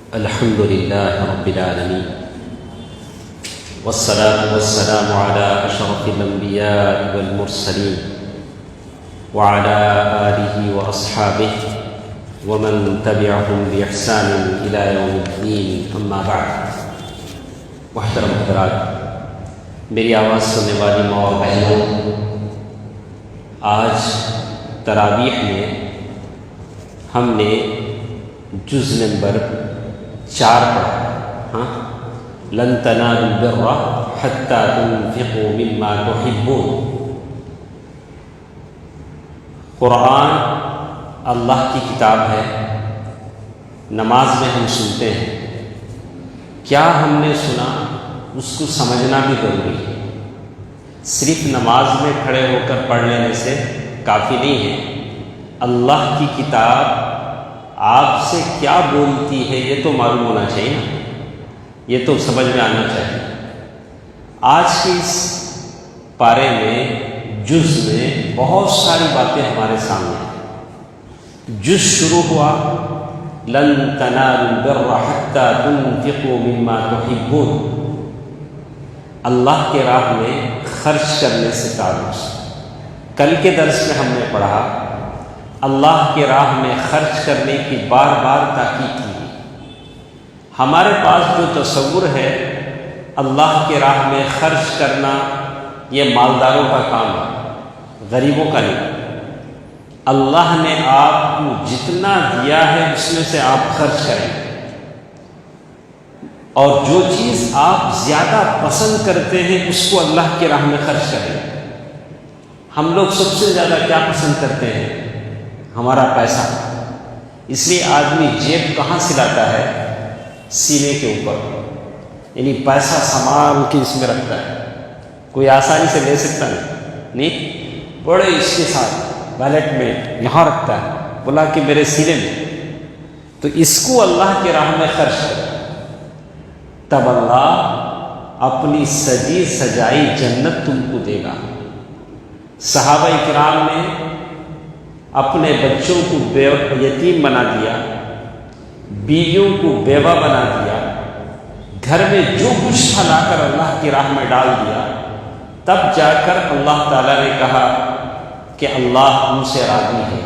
الحمد لله رب العالمين والصلاة والسلام على أشرف الأنبياء والمرسلين وعلى آله وأصحابه ومن تبعهم بإحسان إلى يوم الدين أما بعد. محترم حضرات، میری آواز سننے والی ماں اور بہنوں، آج تراویح میں ہم نے جز نمبر 4 پڑھا. لن تنالوا البر حتى تنفقوا مما تحبون. قرآن اللہ کی کتاب ہے. نماز میں ہم سنتے ہیں، کیا ہم نے سنا اس کو سمجھنا بھی ضروری ہے. صرف نماز میں کھڑے ہو کر پڑھ لینے سے کافی نہیں ہے. اللہ کی کتاب آپ سے کیا بولتی ہے یہ تو معلوم ہونا چاہیے نا، یہ تو سمجھ میں آنا چاہیے. آج کی اس پارے میں جز میں بہت ساری باتیں ہمارے سامنے ہیں. جز شروع ہوا لن تنالوا البر حتى تنفقوا مما تحبون. اللہ کے راہ میں خرچ کرنے سے تعلق. کل کے درس میں ہم نے پڑھا اللہ کے راہ میں خرچ کرنے کی بار بار تاکید کی. ہمارے پاس جو تصور ہے اللہ کے راہ میں خرچ کرنا یہ مالداروں کا کام ہے، غریبوں کا نہیں. اللہ نے آپ کو جتنا دیا ہے اس میں سے آپ خرچ کریں، اور جو چیز آپ زیادہ پسند کرتے ہیں اس کو اللہ کے راہ میں خرچ کریں. ہم لوگ سب سے زیادہ کیا پسند کرتے ہیں؟ ہمارا پیسہ. اس لیے آدمی جیب کہاں سے لاتا ہے؟ سینے کے اوپر، یعنی پیسہ سنبھال کے اس میں رکھتا ہے. کوئی آسانی سے لے سکتا نہیں، بڑے اس کے ساتھ ویلٹ میں یہاں رکھتا ہے، بولا کہ میرے سینے میں. تو اس کو اللہ کے راہ میں خرچ کرے، تب اللہ اپنی سجی سجائی جنت تم کو دے گا. صحابہ کرام نے اپنے بچوں کو یتیم بنا دیا، بیویوں کو بیوہ بنا دیا، گھر میں جو کچھ تھا لا کر اللہ کی راہ میں ڈال دیا. تب جا کر اللہ تعالیٰ نے کہا کہ اللہ ان سے راضی ہے،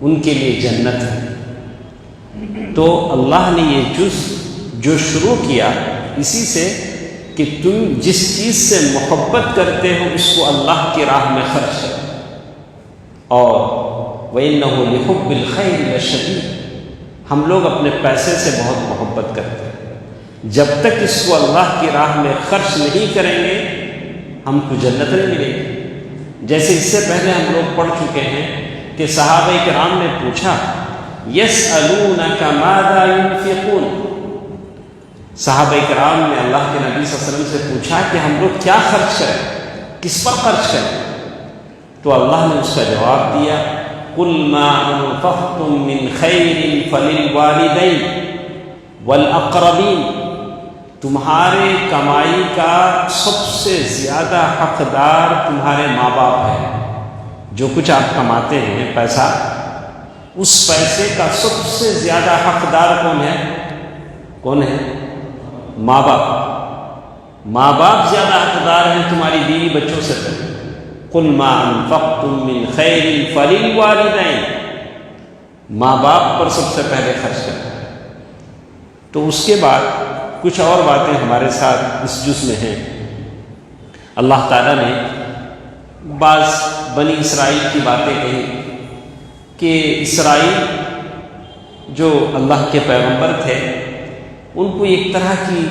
ان کے لیے جنت ہے. تو اللہ نے یہ جز جو شروع کیا اسی سے کہ تم جس چیز سے محبت کرتے ہو اس کو اللہ کی راہ میں خرچ کرو. اور وَإِنَّهُ لِحُبِّ الْخَيْرِ لَشَدِيدٌ. ہم لوگ اپنے پیسے سے بہت محبت کرتے ہیں. جب تک اس کو اللہ کی راہ میں خرچ نہیں کریں گے ہم کو جنت نہیں ملے گی. جیسے اس سے پہلے ہم لوگ پڑھ چکے ہیں کہ صحابہ کرام نے پوچھا يَسْأَلُونَكَ مَاذَا يُنْفِقُونَ. صحابہ کرام نے اللہ کے نبی صلی اللہ علیہ وسلم سے پوچھا کہ ہم لوگ کیا خرچ کریں، کس پر خرچ کریں؟ تو اللہ نے اس کا جواب دیا قُلْ مَا أَنفَقْتُم مِّن خَيْرٍ فَلِلْوَالِدَيْنِ وَالْأَقْرَبِينَ. تمہارے کمائی کا سب سے زیادہ حقدار تمہارے ماں باپ ہیں. جو کچھ آپ کماتے ہیں پیسہ، اس پیسے کا سب سے زیادہ حقدار کون ہے؟ کون ہے؟ ماں باپ. ماں باپ زیادہ حقدار ہیں تمہاری بیوی بچوں سے. قُلْ مَا أَنفَقْتُم مِّن خَيْرٍ فَلِلْوَالِدَيْنِ. ماں باپ پر سب سے پہلے خرچ کرنا. تو اس کے بعد کچھ اور باتیں ہمارے ساتھ اس جز میں ہیں. اللہ تعالیٰ نے بعض بنی اسرائیل کی باتیں کہی کہ اسرائیل جو اللہ کے پیغمبر تھے ان کو ایک طرح کی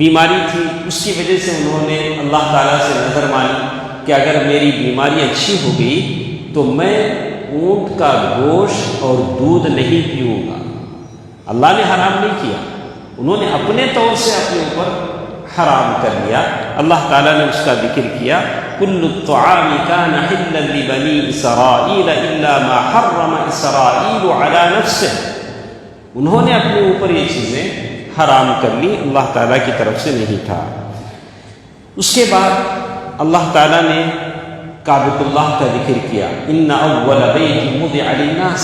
بیماری تھی، اس کی وجہ سے انہوں نے اللہ تعالیٰ سے نظر مانی کہ اگر میری بیماری اچھی ہو گئی تو میں اونٹ کا گوشت اور دودھ نہیں پیوں گا. اللہ نے حرام نہیں کیا، انہوں نے اپنے طور سے اپنے اوپر حرام کر لیا. اللہ تعالیٰ نے اس کا ذکر کیا كُلُّ الطَّعَامِ كَانَ حِلًّا لِبَنِي إِسْرَائِيلَ إِلَّا مَا حَرَّمَ إِسْرَائِيلُ عَلَى نَفْسِهِ. انہوں نے اپنے اوپر یہ چیزیں حرام کر لی، اللہ تعالیٰ کی طرف سے نہیں تھا. اس کے بعد اللہ تعالیٰ نے کعبۃ اللہ کا ذکر کیا. إِنَّ أَوَّلَ بَيْتٍ وُضِعَ لِلنَّاسِ.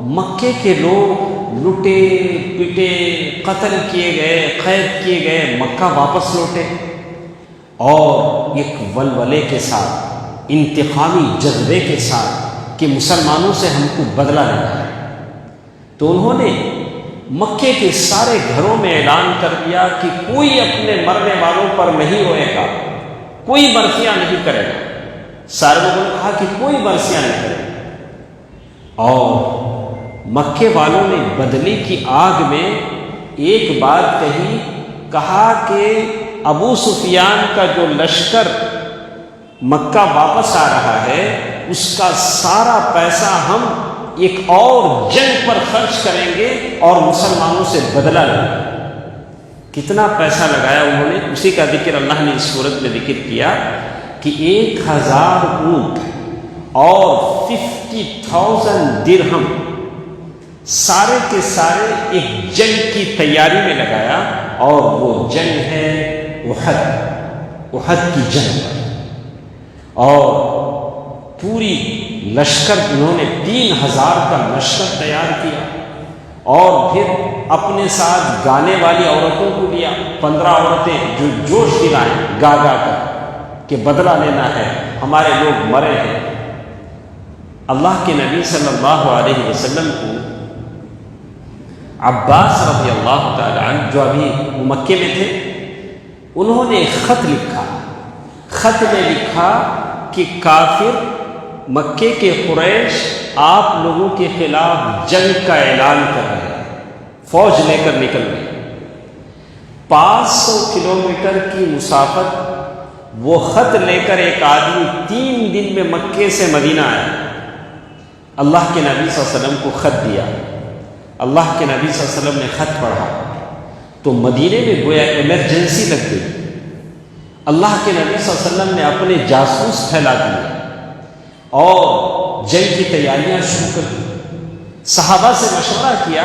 مکے کے لوگ لٹے پٹے قتل کیے گئے قید کیے گئے مکہ واپس لوٹے اور ایک ولولے کے ساتھ انتقامی جذبے کے ساتھ کہ مسلمانوں سے ہم کو بدلہ لینا ہے، تو انہوں نے مکے کے سارے گھروں میں اعلان کر دیا کہ کوئی اپنے مرنے والوں پر نہیں روئے گا، کوئی برسیاں نہیں کرے گا۔ سارے لوگوں نے کہا کہ کوئی برسیاں نہیں کرے گا، اور مکے والوں نے بدلے کی آگ میں ایک بات کہا کہ ابو سفیان کا جو لشکر مکہ واپس آ رہا ہے اس کا سارا پیسہ ہم ایک اور جنگ پر خرچ کریں گے اور مسلمانوں سے بدلہ لیں گے۔ کتنا پیسہ لگایا انہوں نے، اسی کا ذکر اللہ نے اس صورت میں ذکر کیا کہ 1000 اونٹ اور 50,000 درہم سارے کے سارے ایک جنگ کی تیاری میں لگایا، اور وہ جنگ ہے احد کی جنگ، اور پوری لشکر انہوں نے 3000 کا لشکر تیار کیا، اور پھر اپنے ساتھ گانے والی عورتوں کو لیا، 15 عورتیں جو جوش دلائیں گا گا کر کہ بدلہ لینا ہے، ہمارے لوگ مرے ہیں۔ اللہ کے نبی صلی اللہ علیہ وسلم کو عباس رضی اللہ تعالی عنہ جو ابھی مکے میں تھے، انہوں نے ایک خط لکھا، خط میں لکھا کہ کافر مکے کے قریش آپ لوگوں کے خلاف جنگ کا اعلان کر رہے ہیں، فوج لے کر نکل رہے، 500 کلومیٹر کی مسافت وہ خط لے کر ایک آدمی 3 دن میں مکے سے مدینہ آیا، اللہ کے نبی صلی اللہ علیہ وسلم کو خط دیا، اللہ کے نبی صلی اللہ علیہ وسلم نے خط پڑھا تو مدینے میں گویا ایمرجنسی لگ گئی، اللہ کے نبی صلی اللہ علیہ وسلم نے اپنے جاسوس پھیلا دیے اور جنگ کی تیاریاں شروع کر دی۔ صحابہ سے مشورہ کیا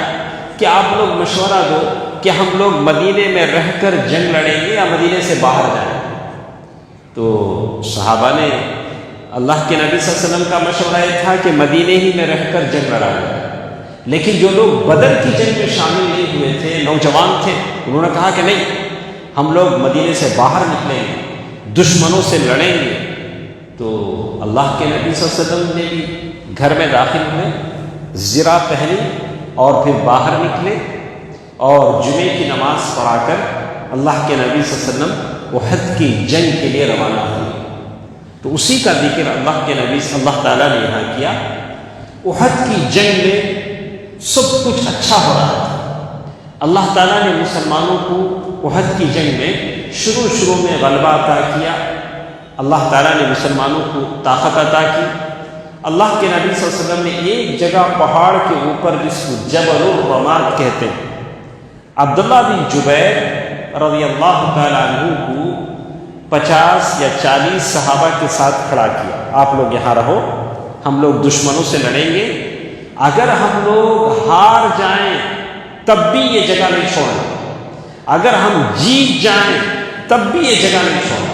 کہ آپ لوگ مشورہ دو کہ ہم لوگ مدینے میں رہ کر جنگ لڑیں گے یا مدینے سے باہر جائیں۔ تو صحابہ نے اللہ کے نبی صلی اللہ علیہ وسلم کا مشورہ یہ تھا کہ مدینے ہی میں رہ کر جنگ لڑا جائے، لیکن جو لوگ بدر کی جنگ میں شامل نہیں ہوئے تھے، نوجوان تھے، انہوں نے کہا کہ نہیں، ہم لوگ مدینے سے باہر نکلیں گے، دشمنوں سے لڑیں گے۔ تو اللہ کے نبی صلی اللہ علیہ وسلم نے بھی گھر میں داخل ہوئے، زرہ پہنی اور پھر باہر نکلے اور جمعے کی نماز پڑھا کر اللہ کے نبی صلی اللہ علیہ وسلم احد کی جنگ کے لیے روانہ ہوئے۔ تو اسی کا ذکر اللہ کے نبی اللہ تعالیٰ نے یہاں کیا۔ احد کی جنگ میں سب کچھ اچھا ہو رہا تھا، اللہ تعالیٰ نے مسلمانوں کو احد کی جنگ میں شروع میں غلبہ عطا کیا، اللہ تعالیٰ نے مسلمانوں کو طاقت عطا کی۔ اللہ کے نبی صلی اللہ علیہ وسلم نے ایک جگہ پہاڑ کے اوپر جس کو جبل الرمات کہتے ہیں، عبداللہ بن جبیر رضی اللہ تعالیٰ عنہ کو 50 یا 40 صحابہ کے ساتھ کھڑا کیا، آپ لوگ یہاں رہو، ہم لوگ دشمنوں سے لڑیں گے، اگر ہم لوگ ہار جائیں تب بھی یہ جگہ نہیں چھوڑیں، اگر ہم جیت جائیں تب بھی یہ جگہ نہیں چھوڑیں۔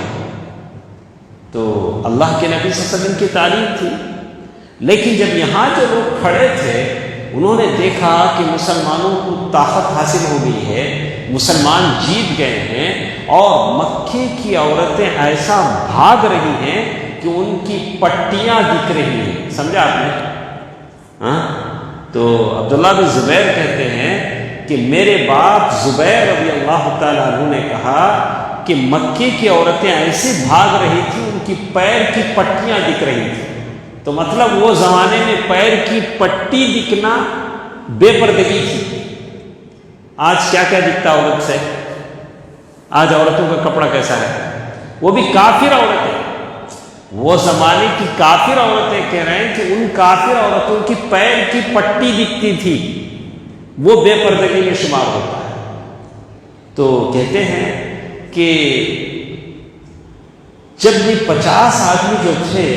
تو اللہ کے نبی صلی اللہ علیہ وسلم کی تعلیم تھی، لیکن جب یہاں جو لوگ کھڑے تھے انہوں نے دیکھا کہ مسلمانوں کو طاقت حاصل ہو گئی ہے، مسلمان جیت گئے ہیں، اور مکے کی عورتیں ایسا بھاگ رہی ہیں کہ ان کی پٹیاں دکھ رہی ہیں، سمجھا آپ نے؟ تو عبداللہ بن زبیر کہتے ہیں کہ میرے باپ زبیر رضی اللہ تعالیٰ عنہ نے کہا کہ مکے کی عورتیں ایسے بھاگ رہی تھیں، ان کی پیر کی پٹیاں دکھ رہی تھیں۔ تو مطلب وہ زمانے میں پیر کی پٹی دکھنا بے پردگی تھی۔ آج کیا کیا دکھتا عورت سے؟ آج عورتوں کا کپڑا کیسا ہے؟ وہ بھی کافر عورتیں، وہ زمانے کی کافر عورتیں کہہ رہے ہیں کہ ان کافر عورتوں کی پیر کی پٹی دکھتی تھی، وہ بے پردگی میں شمار ہوتا ہے۔ تو کہتے ہیں کہ جب یہ 50 آدمی جو تھے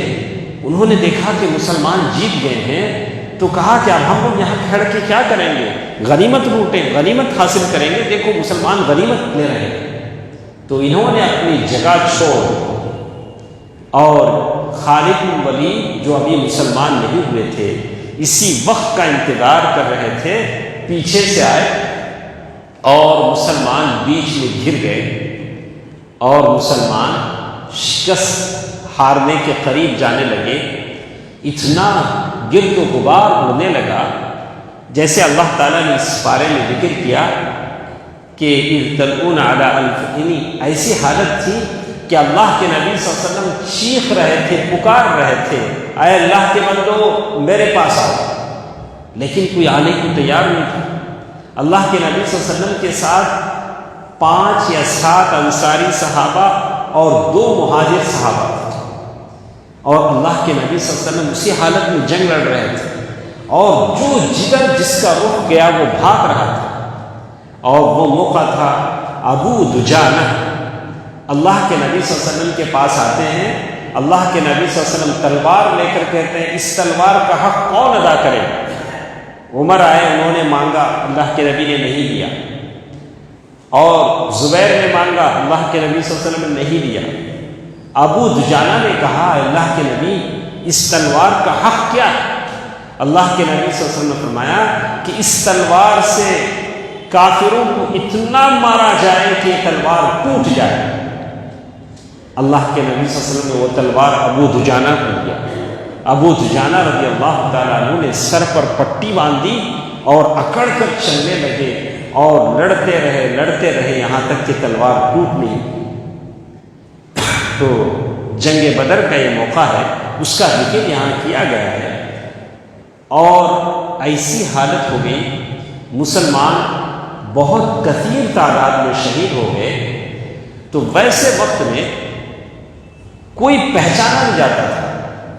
انہوں نے دیکھا کہ مسلمان جیت گئے ہیں تو کہا کہ اب ہم لوگ یہاں کھڑ کے کیا کریں گے، غنیمت لوٹیں، غنیمت حاصل کریں گے، دیکھو مسلمان غنیمت لے رہے ہیں۔ تو انہوں نے اپنی جگہ چھوڑ اور خالد بن ولید جو ابھی مسلمان نہیں ہوئے تھے اسی وقت کا انتظار کر رہے تھے، پیچھے سے آئے اور مسلمان بیچ میں گر گئے اور مسلمان شکست ہارنے کے قریب جانے لگے۔ اتنا گرد و غبار ہونے لگا جیسے اللہ تعالیٰ نے اس بارے میں ذکر کیا کہ اذ تلؤون علی انفسکم، ایسی حالت تھی کہ اللہ کے نبی صلی اللہ علیہ وسلم چیخ رہے تھے، پکار رہے تھے، اے اللہ کے بندو میرے پاس آؤ، لیکن کوئی آنے کو تیار نہیں تھا۔ اللہ کے نبی صلی اللہ علیہ وسلم کے ساتھ 5 یا 7 انصاری صحابہ اور 2 مہاجر صحابہ تھے، اور اللہ کے نبی صلی اللہ علیہ وسلم اسی حالت میں جنگ لڑ رہے تھے، اور جو جدھر جس کا رخ گیا وہ بھاگ رہا تھا۔ اور وہ موقع تھا ابو دجانہ اللہ کے نبی صلی اللہ علیہ وسلم کے پاس آتے ہیں۔ اللہ کے نبی صلی اللہ علیہ وسلم تلوار لے کر کہتے ہیں اس تلوار کا حق کون ادا کرے؟ عمر آئے، انہوں نے مانگا، اللہ کے نبی نے نہیں دیا، اور زبیر نے مانگا، اللہ کے نبی صلی اللہ علیہ وسلم نے نہیں دیا۔ ابو دجانہ نے کہا اللہ کے نبی اس تلوار کا حق کیا ہے؟ اللہ کے نبی صلی اللہ علیہ وسلم نے فرمایا کہ اس تلوار سے کافروں کو اتنا مارا جائے کہ یہ تلوار ٹوٹ جائے۔ اللہ کے نبی صلی اللہ علیہ وسلم نے وہ تلوار ابو دجانہ کو دیا۔ ابو دجانہ رضی اللہ تعالیٰ عنہ نے سر پر پٹی باندھی اور اکڑ کر چلنے لگے اور لڑتے رہے یہاں تک کہ تلوار ٹوٹ نہیں۔ تو جنگ بدر کا یہ موقع ہے، اس کا ذکر یہاں کیا گیا ہے، اور ایسی حالت ہو گئی مسلمان بہت کثیر تعداد میں شہید ہو گئے۔ تو ویسے وقت میں کوئی پہچانا نہیں جاتا تھا،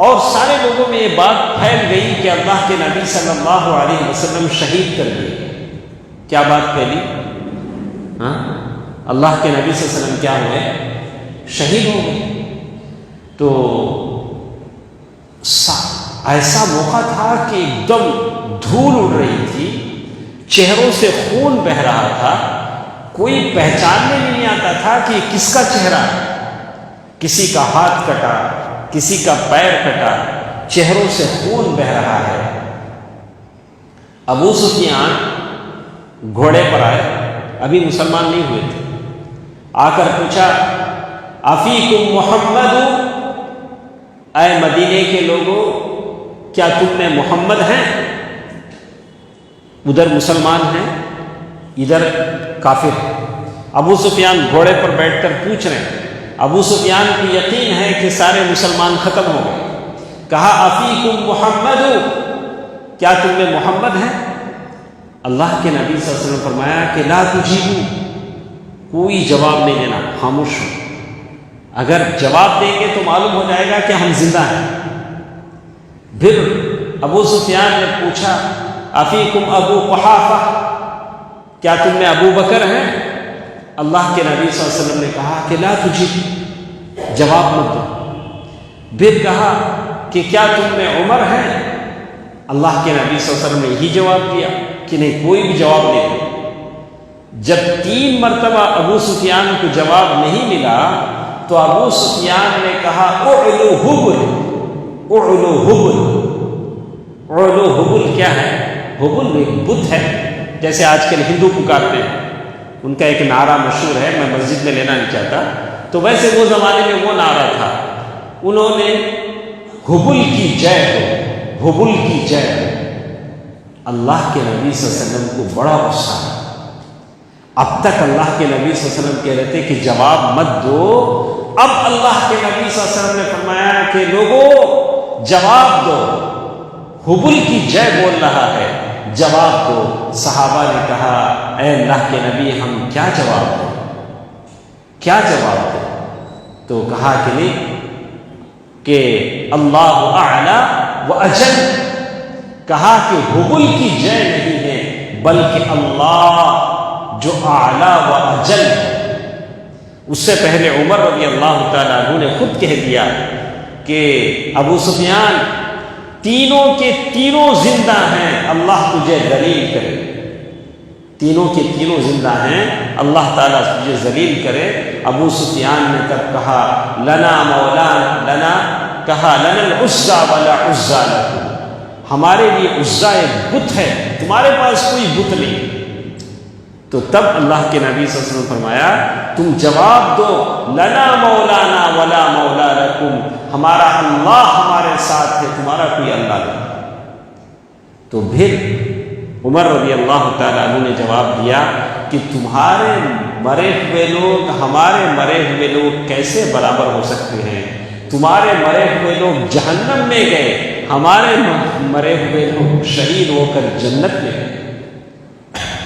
اور سارے لوگوں میں یہ بات پھیل گئی کہ اللہ کے نبی صلی اللہ علیہ وسلم شہید کر دیے۔ کیا بات پھیلی؟ اللہ کے نبی صلی اللہ علیہ وسلم کیا ہوئے؟ شہید ہو گئے۔ تو ایسا موقع تھا کہ ایک دم دھول اڑ رہی تھی، چہروں سے خون بہہ رہا تھا، کوئی پہچاننے میں نہیں آتا تھا کہ کس کا چہرہ ہے۔ کسی کا ہاتھ کٹا، کسی کا پیر کٹا، چہروں سے خون بہہ رہا ہے۔ ابو سفیان گھوڑے پر آئے، ابھی مسلمان نہیں ہوئے تھے، آ کر پوچھا افیکم محمد، اے مدینے کے لوگوں کیا تم میں محمد ہیں؟ ادھر مسلمان ہیں، ادھر کافر ہیں۔ ابو سفیان گھوڑے پر بیٹھ کر پوچھ رہے ہیں۔ ابو سفیان کو یقین ہے کہ سارے مسلمان ختم ہو گئے۔ کہا افیکم محمد، کیا تم میں محمد ہیں؟ اللہ کے نبی صلی اللہ علیہ وسلم نے فرمایا کہ لا تجیبو، کوئی جواب نہیں دینا، خاموش ہو۔ اگر جواب دیں گے تو معلوم ہو جائے گا کہ ہم زندہ ہیں۔ پھر ابو سفیان نے پوچھا افیکم ابو قحافہ، کیا تم میں ابو بکر ہیں؟ اللہ کے نبی صلی اللہ علیہ وسلم نے کہا کہ لا تجیب، جواب مت دو۔ پھر کہا کہ کیا تم میں عمر ہیں؟ اللہ کے نبی صلی اللہ علیہ وسلم نے یہی جواب دیا کہ نہیں، کوئی بھی جواب نہیں دیا۔ جب 3 مرتبہ ابو سفیان کو جواب نہیں ملا تو ابو سفیان نے کہا اعلو حبل، اعلو حبل۔ اعلو حبل کیا ہے؟ حبل ایک بت ہے، جیسے آج کل ہندو پکارتے ہیں، ان کا ایک نعرہ مشہور ہے، میں مسجد میں لینا نہیں چاہتا، تو ویسے وہ زمانے میں وہ نعرہ تھا، انہوں نے حبل کی جے ہو، حبل کی جے ہو۔ اللہ کے نبی صلی اللہ علیہ وسلم کو بڑا غصہ ہے۔ اب تک اللہ کے نبی صلی اللہ علیہ وسلم کہہ رہے تھے کہ جواب مت دو، اب اللہ کے نبی صلی اللہ علیہ وسلم نے فرمایا کہ لوگوں جواب دو، حبل کی جے بول رہا ہے، جواب دو۔ صحابہ نے کہا اے اللہ کے نبی ہم کیا جواب دیں، کیا جواب دیں؟ تو کہا کہ نہیں، کہ اللہ اعلی و اجل، کہا کہ حبل کی جے نہیں ہے بلکہ اللہ جو اعلی و اجل ہے۔ اس سے پہلے عمر رضی اللہ تعالیٰ عنہ نے خود کہہ دیا کہ ابو سفیان تینوں کے تینوں زندہ ہیں، اللہ تجھے ذلیل کرے، تینوں کے تینوں زندہ ہیں، اللہ تعالیٰ تجھے ذلیل کرے۔ ابو سفیان نے تب کہا لنا مولانا، لنا، کہا لنا العزى ولا عزى لكم، ہمارے لیے عزا ایک بت ہے، تمہارے پاس کوئی بت نہیں۔ تو تب اللہ کے نبی صلی اللہ علیہ وسلم فرمایا تم جواب دو لنا مولانا ولا مولا لکم، ہمارا اللہ ہمارے ساتھ ہے، تمہارا کوئی اللہ نہیں۔ تو پھر عمر رضی اللہ تعالیٰ عنہ نے جواب دیا کہ تمہارے مرے ہوئے لوگ ہمارے مرے ہوئے لوگ کیسے برابر ہو سکتے ہیں؟ تمہارے مرے ہوئے لوگ جہنم میں گئے، ہمارے مرے ہوئے لوگ شہید ہو کر جنت میں گئے۔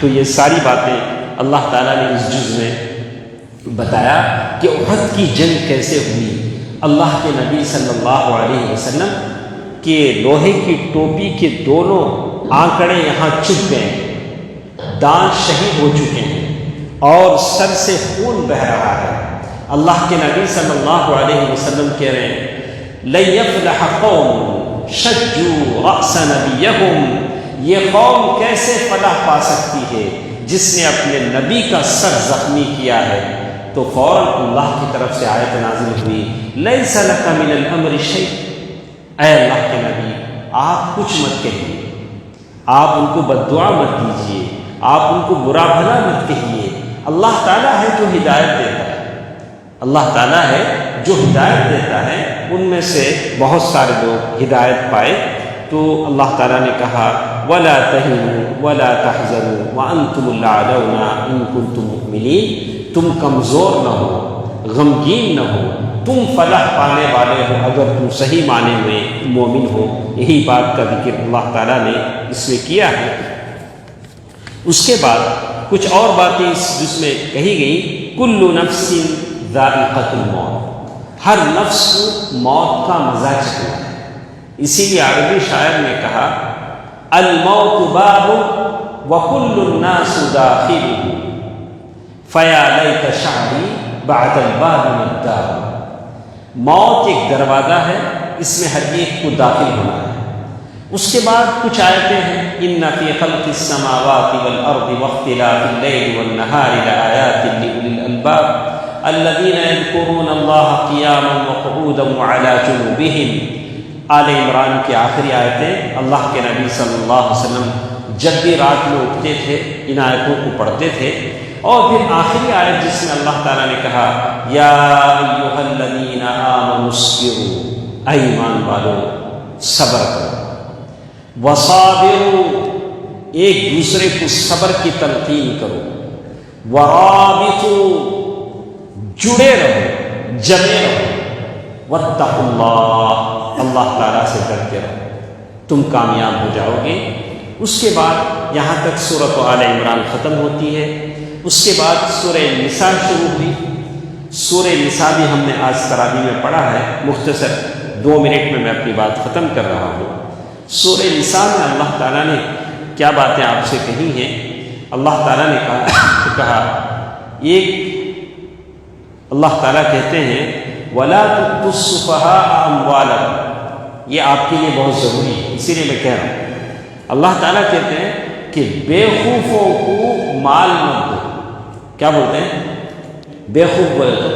تو یہ ساری باتیں اللہ تعالیٰ نے اس جز میں بتایا کہ احد کی جنگ کیسے ہوئی۔ اللہ کے نبی صلی اللہ علیہ وسلم کے لوہے کی ٹوپی کے دونوں آنکڑے یہاں چپ گئے، دانت شہید ہو چکے ہیں اور سر سے خون بہہ رہا ہے۔ اللہ کے نبی صلی اللہ علیہ وسلم کہہ رہے ہیں لن یفلح قوم شجوا رأس نبیہم، یہ قوم کیسے فلاح پا سکتی ہے جس نے اپنے نبی کا سر زخمی کیا ہے؟ تو فوراً اللہ کی طرف سے آیت نازل ہوئی لیس لک من الامر شیء، اے اللہ کے نبی آپ کچھ مت کہیے، آپ ان کو بد دعا مت دیجیے، آپ ان کو برا بھلا مت کہیے، اللہ تعالیٰ ہے جو ہدایت دیتا ہے، اللہ تعالیٰ ہے جو ہدایت دیتا ہے۔ ان میں سے بہت سارے لوگ ہدایت پائے۔ تو اللہ تعالیٰ نے کہا وَلَا تَهِنُوا وَلَا تَحْزَنُوا وَأَنْتُمُ الْأَعْلَوْنَ إِن كُنتُم مُؤْمِنِينَ، تم کمزور نہ ہو، غمگین نہ ہو، تم فلاح پانے والے ہو اگر تم صحیح معنی میں مومن ہو۔ یہی بات کا ذکر اللہ تعالیٰ نے اس میں کیا ہے۔ اس کے بعد کچھ اور باتیں جس میں کہی گئی کل نفس ذائقۃ الموت، ہر نفس کو موت کا مزہ چکھنا ہے۔ اسی لیے عربی شاعر نے کہا الموت باب وکل الناس داخلہ فیا لیت شعری بعد الباب مدار، موت ایک دروازہ ہے، اس میں ہر ایک کو داخل ہونا ہے۔ اس کے بعد کچھ آیتیں ہیں ان فی خلق السماوات والارض واختلاف اللیل والنہار لآیات لأولی الالباب الذین یذکرون اللہ قیاما وقعودا وعلی جنوبہم۔ آل عمران کی آخری آیتیں اللہ کے نبی صلی اللہ علیہ وسلم جب بھی رات میں اٹھتے تھے ان آیتوں کو پڑھتے تھے۔ اور پھر آخری آیت جس میں اللہ تعالیٰ نے کہا یا ایھا الذین آمنوا اصبروا، اے ایمان والو صبر کرو، وصابروا ایک دوسرے کو صبر کی تلقین کرو، ورابطوا جڑے رہو، جمے رہو، واتقوا اللہ اللہ تعالیٰ سے ڈرتے رہو، تم کامیاب ہو جاؤ گے۔ اس کے بعد یہاں تک سورۃ آل عمران ختم ہوتی ہے۔ اس کے بعد سورہ نساء شروع ہوئی۔ سورہ نساء بھی ہم نے آج تراویح میں پڑھا ہے، مختصر 2 منٹ میں اپنی بات ختم کر رہا ہوں۔ سورہ نساء میں اللہ تعالیٰ نے کیا باتیں آپ سے کہی ہیں؟ اللہ تعالیٰ نے کہا ایک اللہ تعالیٰ کہتے ہیں وَلَا تُؤْتُوا السُّفَهَاءَ أَمْوَالَكُمْ، یہ آپ کے لیے بہت ضروری ہے، اسی لیے میں کہہ رہا ہوں۔ اللہ تعالیٰ کہتے ہیں کہ بیوقوفوں کو مال مت دو۔ کیا بولتے ہیں؟ بیوقوف بولے تو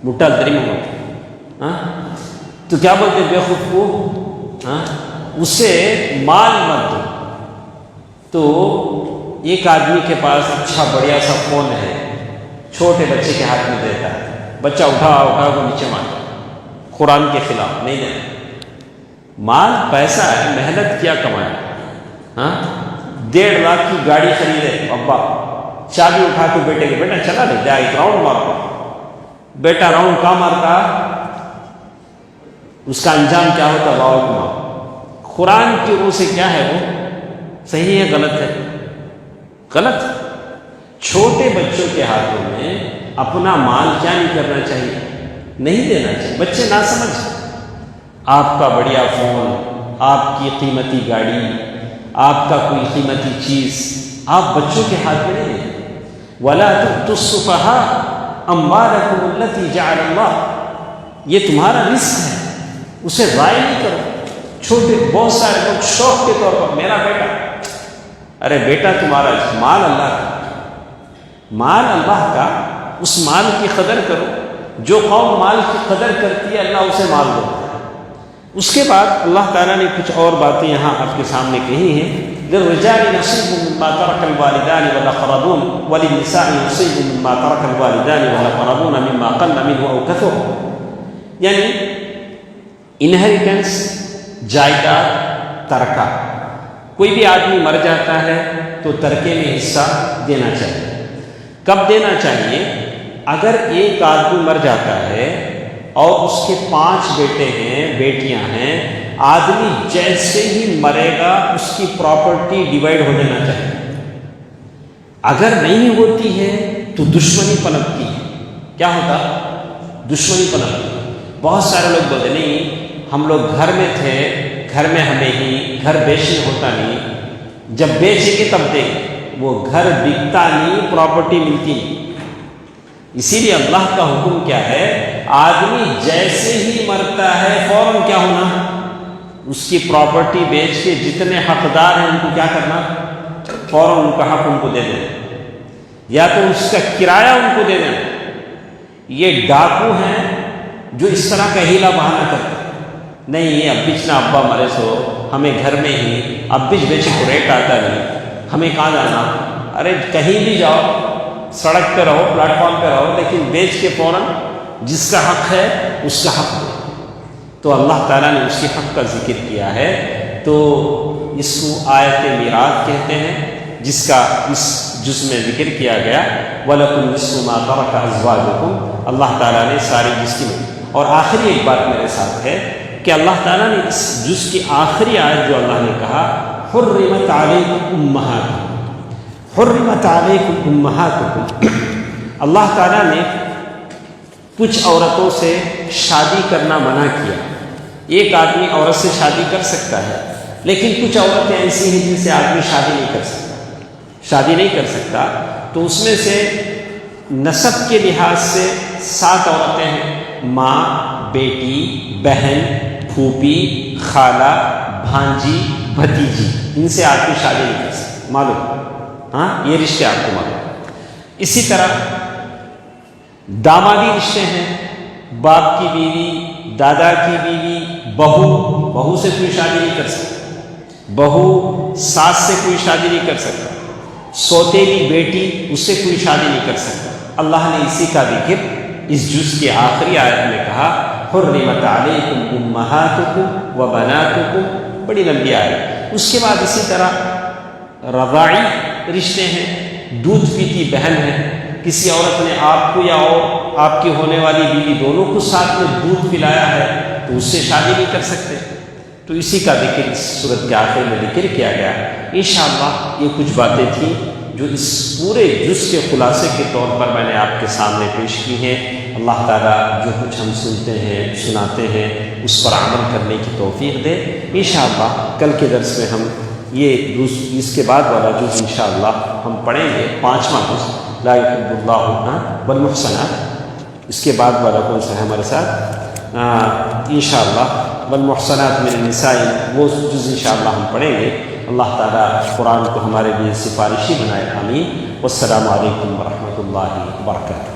مٹا دری میں، تو کیا بولتے ہیں بیوقوف کو؟ اسے مال مت دو۔ تو ایک آدمی کے پاس اچھا بڑھیا سا فون ہے، چھوٹے بچے کے ہاتھ میں دیتا ہے، بچہ اٹھا کو نیچے مارتا، قرآن کے خلاف نہیں دینا۔ مال پیسہ ہے، محنت کیا کمایا، 1.5 لاکھ کی گاڑی خریدے، ابا چابی اٹھا کے بیٹے کے بیٹا چلا لے جا ایک راؤنڈ مارتا، بیٹا راؤنڈ کہاں مارتا، اس کا انجام کیا ہوتا؟ باؤ کو قرآن کی روح سے کیا ہے وہ صحیح ہے غلط ہے؟ غلط۔ چھوٹے بچوں کے ہاتھوں میں اپنا مال کیا نہیں کرنا چاہیے؟ نہیں دینا چاہیے۔ بچے نہ سمجھ، آپ کا بڑھیا فون، آپ کی قیمتی گاڑی، آپ کا کوئی قیمتی چیز آپ بچوں کے ہاتھ میں نہیں دیں۔ وَلَا تُؤْتُوا السُّفَهَاءَ أَمْوَالَكُمُ الَّتِي جَعَلَ اللَّهُ، یہ تمہارا رزق ہے، اسے ضائع نہیں کرو۔ چھوٹے بہت سارے لوگ شوق کے طور پر میرا بیٹا، ارے بیٹا تمہارا مال اللہ کا، مال اللہ کا، اس مال کی قدر کرو۔ جو قوم مال کی قدر کرتی ہے اللہ اسے مال دیتا ہے۔ اس کے بعد اللہ تعالیٰ نے کچھ اور باتیں یہاں آپ کے سامنے کہی ہیں. للرجال نصیب مما ترک الوالدان والاقربون وللنساء نصیب مما ترک الوالدان والاقربون مما قل منه او كثر. یعنی انہیریٹنس، جائیداد، ترکہ. کوئی بھی آدمی مر جاتا ہے تو ترکے میں حصہ دینا چاہیے. کب دینا چاہیے؟ اگر ایک آدمی مر جاتا ہے اور اس کے 5 بیٹے ہیں، بیٹیاں ہیں، آدمی جیسے ہی مرے گا اس کی پراپرٹی ڈیوائڈ ہو جانا چاہیے. اگر نہیں ہوتی ہے تو دشمنی پنپتی ہے. کیا ہوتا؟ دشمنی پنپتی. بہت سارے لوگ بولتے نہیں، ہم لوگ گھر میں تھے، گھر میں ہمیں ہی گھر بیچنے ہوتا نہیں، جب بیچیں گے تب دیں. وہ گھر بکتا نہیں، پراپرٹی ملتی نہیں. اسی لیے اللہ کا حکم کیا ہے؟ آدمی جیسے ہی مرتا ہے فوراً کیا ہونا؟ اس کی پراپرٹی بیچ کے جتنے حقدار ہیں ان کو کیا کرنا؟ فوراً ان کا حق ان کو دے دینا، یا تو اس کا کرایہ ان کو دے دینا. یہ ڈاکو ہیں جو اس طرح کا ہیلا بہانہ کرتے ہیں. نہیں، یہ اب بیچنا، ابا مرے سو ہمیں گھر میں ہی اب بیچ بیچے کو ریٹ آتا نہیں، ہمیں کہاں جانا؟ ارے کہیں بھی جاؤ، سڑک پہ رہو، پلیٹ فارم پہ رہو، لیکن بیچ کے فوراً جس کا حق ہے اس کا حق دو. تو اللہ تعالیٰ نے اس کے حق کا ذکر کیا ہے. تو اس کو آیت میراث کہتے ہیں، جس کا اس جز میں ذکر کیا گیا. وَلَكُمْ نِصْفُ مَا تَرَكَ أَزْوَاجُكُمْ. اللہ تعالیٰ نے ساری جس کی. اور آخری ایک بات میرے ساتھ ہے کہ اللہ تعالیٰ نے اس جز کی آخری آیت جو اللہ نے کہا، حرمت علیکم امہاتکم، حرمت علیکم امہاتکم. اللہ تعالیٰ نے کچھ عورتوں سے شادی کرنا منع کیا. ایک آدمی عورت سے شادی کر سکتا ہے، لیکن کچھ عورتیں ایسی ہیں جن سے آدمی شادی نہیں کر سکتا. تو اس میں سے نسب کے لحاظ سے 7 عورتیں ہیں: ماں، بیٹی، بہن، پھوپھی، خالہ، بھانجی، بھتیجی. ان سے آدمی شادی نہیں کر سکتا. معلوم؟ ہاں، یہ رشتے آپ کو معلوم. اسی طرح دامادی رشتے ہیں: باپ کی بیوی، دادا کی بیوی، بہو سے کوئی شادی نہیں کر سکتا، بہو ساس سے کوئی شادی نہیں کر سکتا، سوتیلی بیٹی اس سے کوئی شادی نہیں کر سکتا. اللہ نے اسی کا ذکر اس جز کے آخری آیت میں کہا، حرمت علیکم امہاتکم و بناتکم. بڑی لمبی آیت. اس کے بعد اسی طرح رضاعی رشتے ہیں، دودھ پیتی بہن ہے. کسی عورت نے آپ کو یا آپ کی ہونے والی بیوی دونوں کو ساتھ میں دودھ پلایا ہے تو اس سے شادی نہیں کر سکتے. تو اسی کا ذکر اس صورت کے آخر میں ذکر کیا گیا. انشاءاللہ یہ کچھ باتیں تھیں جو اس پورے جز کے خلاصے کے طور پر میں نے آپ کے سامنے پیش کی ہیں. اللہ تعالیٰ جو کچھ ہم سنتے ہیں، سناتے ہیں، اس پر عمل کرنے کی توفیق دے. انشاءاللہ کل کے درس میں ہم یہ اس کے بعد والا جز انشاءاللہ ہم پڑھیں گے، 5واں جز لا يحب اللہ والمحصنات. اس کے بعد والا کون سا ہے ہمارے ساتھ؟ انشاءاللہ والمحصنات من النساء، وہ جز انشاءاللہ ہم پڑھیں گے. اللہ تعالیٰ قرآن کو ہمارے لیے سفارشی بنائے. آمین. والسلام علیکم ورحمۃ اللہ وبرکاتہ.